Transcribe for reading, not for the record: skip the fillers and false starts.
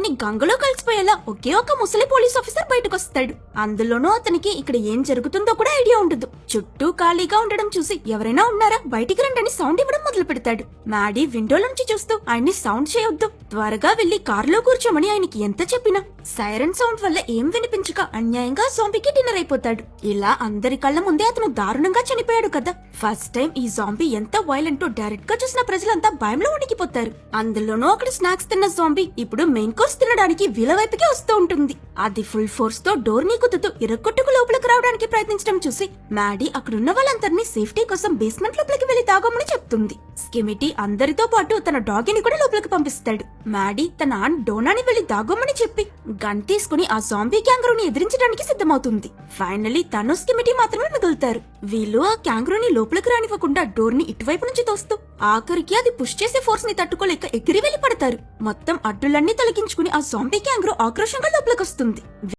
అన్ని గంగలో కలిసిపోయేలా ఒకే ఒక ముసలి పోలీస్ ఆఫీసర్ బయటకొస్తాడు. అందులోనూ అతనికి ఇక్కడ ఏం జరుగుతుందో కూడా ఐడియా ఉండదు. చుట్టూ ఖాళీగా ఉండడం చూసి ఎవరైనా ఉన్నారా, బయటికి రండని సౌండ్ ఇవ్వడం మొదలు పెడతాడు. మ్యాడీ విండోలోంచి చూస్తూ ఆయన్ని సౌండ్ చేయొద్దు, త్వరగా వెళ్లి కారులో కూర్చోమని ఆయనకి ఎంత చెప్పినా సైరన్ సౌండ్ వల్ల ఏం వినిపించక అన్యాయంగా జాంబీకి డిన్నర్ అయిపోతాడు. ఇలా అందరి కళ్ళ ముందే అతను దారుణంగా చనిపోయాడు కదా. ఫస్ట్ టైం ఈ జాంబీ ఎంత వైలెంటో డైరెక్ట్ గా చూసిన ప్రజలంతా భయంలో వణికిపోతారు. అందులోనూ అక్కడ స్నాక్స్ తిన్న జాంబీ ఇప్పుడు మెయిన్ కోర్స్ తినడానికి వీళ్ళ వైపుకే వస్తూ ఉంటుంది. అది ఫుల్ ఫోర్స్ తో డోర్ ని కుదుతూ ఇరక్కొట్టుకు లోపలికి రావడానికి ప్రయత్నించడం చూసి మ్యాడీ అక్కడున్న వాళ్ళందరినీ సేఫ్టీ కోసం బేస్మెంట్ లోపలికి వెళ్లి తాగమని చెప్తుంది. స్కిమిటీ అందరితో పాటు తన డాగిని కూడా లోపలికి పంపిస్తాడు. మ్యాడీ తన ఆన్ డోనాని వెళ్లి దాగమని చెప్పి గన్ తీసుకుని ఆ జాంబీ క్యాంగరూని ఎదిరించడానికి సిద్ధమవుతుంది. ఫైనలీ తను స్కిమిటీ మాత్రమే మిగులుతారు. వీళ్ళు ఆ క్యాంగరూని లోపలికి రానివ్వకుండా డోర్ ని ఇటువైపు నుంచి తోస్తూ ఆఖరికి అది పుష్ చేసే ఫోర్స్ ని తట్టుకోలేక ఎగిరి వెళ్లి పడతారు. మొత్తం అడ్డులన్నీ తొలగించుకుని ఆ జాంబీ క్యాంగరూ ఆక్రోషంగా లోపలికి వస్తుంది.